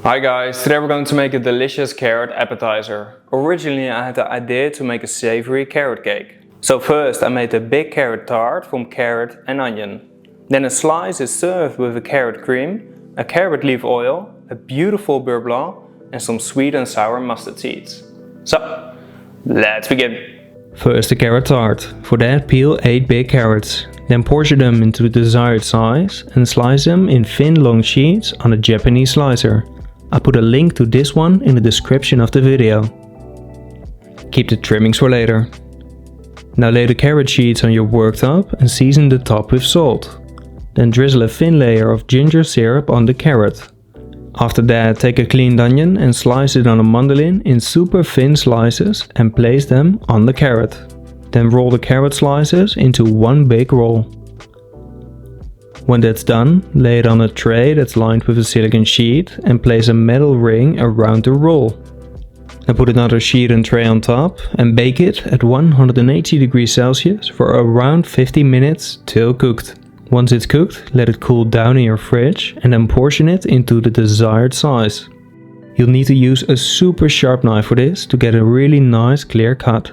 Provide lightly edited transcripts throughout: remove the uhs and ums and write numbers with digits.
Hi guys, today we're going to make a delicious carrot appetizer. Originally I had the idea to make a savory carrot cake. So first I made a big carrot tart from carrot and onion. Then a slice is served with a carrot cream, a carrot leaf oil, a beautiful beurre blanc and some sweet and sour mustard seeds. So, let's begin. First the carrot tart. For that peel 8 big carrots. Then portion them into the desired size and slice them in thin long sheets on a Japanese slicer. I put a link to this one in the description of the video. Keep the trimmings for later. Now lay the carrot sheets on your worktop and season the top with salt. Then drizzle a thin layer of ginger syrup on the carrot. After that, take a cleaned onion and slice it on a mandolin in super thin slices and place them on the carrot. Then roll the carrot slices into one big roll. When that's done, lay it on a tray that's lined with a silicone sheet and place a metal ring around the roll. Then put another sheet and tray on top and bake it at 180 degrees Celsius for around 50 minutes till cooked. Once it's cooked, let it cool down in your fridge and then portion it into the desired size. You'll need to use a super sharp knife for this to get a really nice clear cut.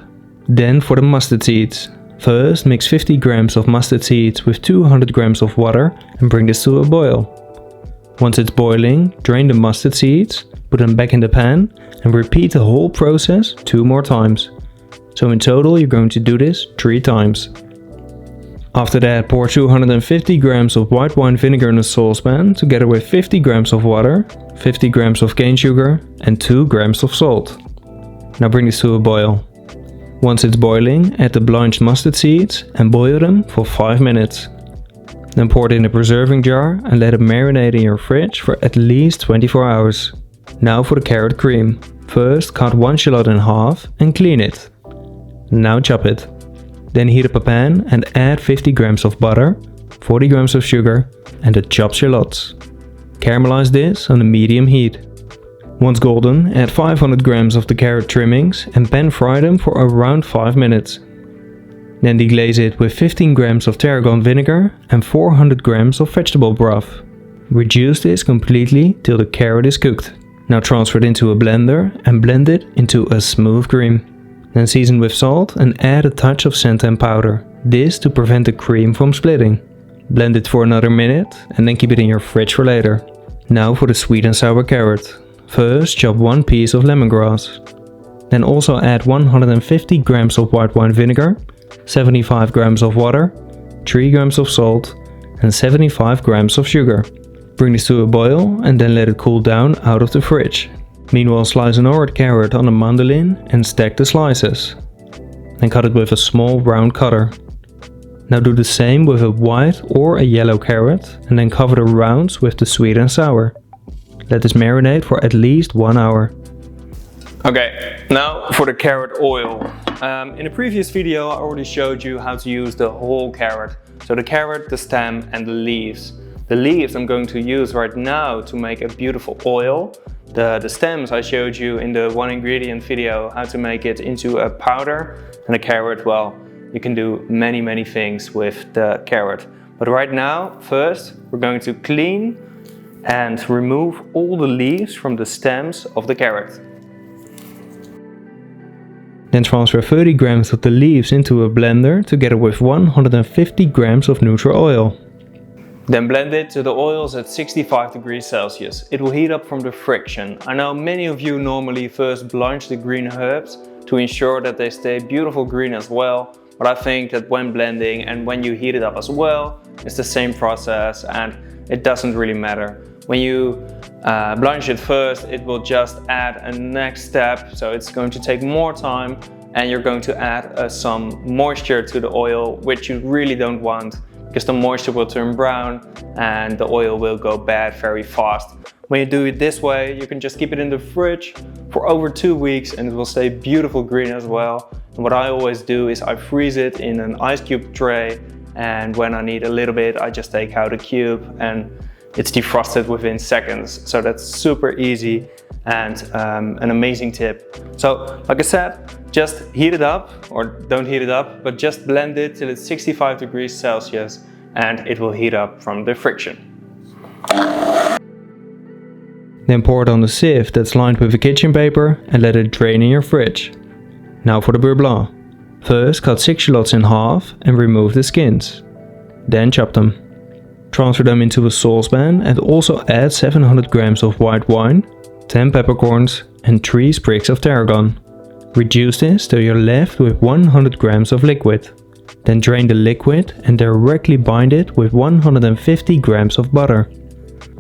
Then for the mustard seeds. First, mix 50 grams of mustard seeds with 200 grams of water and bring this to a boil. Once it's boiling, drain the mustard seeds, put them back in the pan and repeat the whole process 2 more times. So in total you're going to do this 3 times. After that, pour 250 grams of white wine vinegar in a saucepan together with 50 grams of water, 50 grams of cane sugar and 2 grams of salt. Now bring this to a boil. Once it's boiling, add the blanched mustard seeds and boil them for 5 minutes. Then pour it in a preserving jar and let it marinate in your fridge for at least 24 hours. Now for the carrot cream. First, cut 1 shallot in half and clean it. Now chop it. Then heat up a pan and add 50 grams of butter, 40 grams of sugar and the chopped shallots. Caramelize this on a medium heat. Once golden, add 500 grams of the carrot trimmings and pan fry them for around 5 minutes. Then deglaze it with 15 grams of tarragon vinegar and 400 grams of vegetable broth. Reduce this completely till the carrot is cooked. Now transfer it into a blender and blend it into a smooth cream. Then season with salt and add a touch of santan powder. This to prevent the cream from splitting. Blend it for another minute and then keep it in your fridge for later. Now for the sweet and sour carrot. First, chop 1 piece of lemongrass. Then also add 150 grams of white wine vinegar, 75 grams of water, 3 grams of salt and 75 grams of sugar. Bring this to a boil and then let it cool down out of the fridge. Meanwhile, slice an orange carrot on a mandolin and stack the slices. Then cut it with a small round cutter. Now do the same with a white or a yellow carrot and then cover the rounds with the sweet and sour. Let this marinate for at least 1 hour. Okay, now for the carrot oil. In the previous video I already showed you how to use the whole carrot. So the carrot, the stem and the leaves. The leaves I'm going to use right now to make a beautiful oil. The stems I showed you in the 1 ingredient video how to make it into a powder. And the carrot, well, you can do many things with the carrot. But right now, first we're going to clean and remove all the leaves from the stems of the carrot. Then transfer 30 grams of the leaves into a blender together with 150 grams of neutral oil. Then blend it to the oils at 65 degrees Celsius. It will heat up from the friction. I know many of you normally first blanch the green herbs to ensure that they stay beautiful green as well. But I think that when blending and when you heat it up as well, it's the same process and it doesn't really matter. When you blanch it first, it will just add a next step. So it's going to take more time and you're going to add some moisture to the oil, which you really don't want because the moisture will turn brown and the oil will go bad very fast. When you do it this way, you can just keep it in the fridge for over 2 weeks and it will stay beautiful green as well. And what I always do is I freeze it in an ice cube tray, and when I need a little bit, I just take out a cube and it's defrosted within seconds. So that's super easy and an amazing tip. So like I said, just heat it up, or don't heat it up, but just blend it till it's 65 degrees Celsius and it will heat up from the friction. Then pour it on a sieve that's lined with a kitchen paper and let it drain in your fridge. Now for the beurre blanc. First cut 6 shallots in half and remove the skins. Then chop them. Transfer them into a saucepan and also add 700 grams of white wine, 10 peppercorns and 3 sprigs of tarragon. Reduce this till you're left with 100 grams of liquid. Then drain the liquid and directly bind it with 150 grams of butter.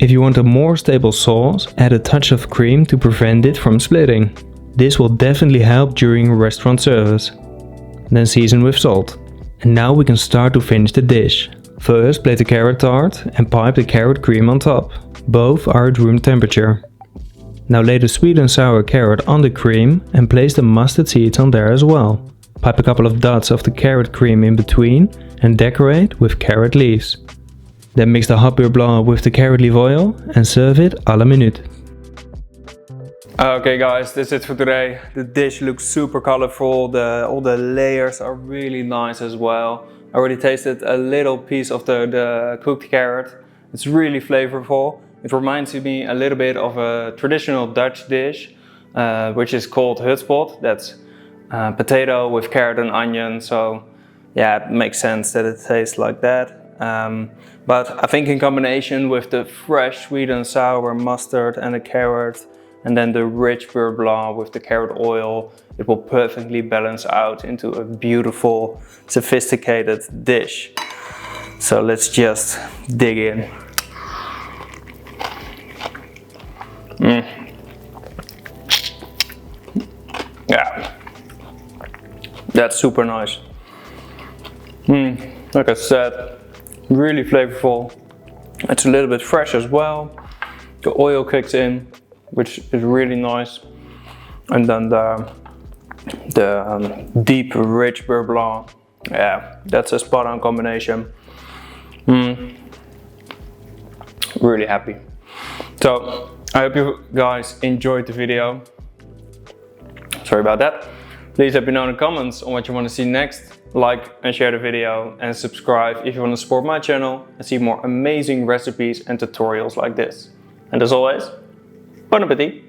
If you want a more stable sauce, add a touch of cream to prevent it from splitting. This will definitely help during restaurant service. Then season with salt. And now we can start to finish the dish. First plate the carrot tart and pipe the carrot cream on top. Both are at room temperature. Now lay the sweet and sour carrot on the cream and place the mustard seeds on there as well. Pipe a couple of dots of the carrot cream in between and decorate with carrot leaves. Then mix the hot beurre blanc with the carrot leaf oil and serve it à la minute. Okay guys, that's it for today. The dish looks super colorful, all the layers are really nice as well. I already tasted a little piece of the cooked carrot. It's really flavorful. It reminds me a little bit of a traditional Dutch dish, which is called hutspot. That's potato with carrot and onion, so yeah, it makes sense that it tastes like that. But I think in combination with the fresh sweet and sour mustard and the carrot, and then the rich beurre blanc with the carrot oil, it will perfectly balance out into a beautiful, sophisticated dish. So let's just dig in. Yeah, that's super nice. Like I said, really flavorful. It's a little bit fresh as well. The oil kicks in, which is really nice. And then the deep, rich beurre blanc. Yeah, that's a spot on combination. Really happy. So, I hope you guys enjoyed the video. Sorry about that. Please let me know in the comments on what you want to see next. Like and share the video and subscribe if you want to support my channel and see more amazing recipes and tutorials like this. And as always, bon appétit!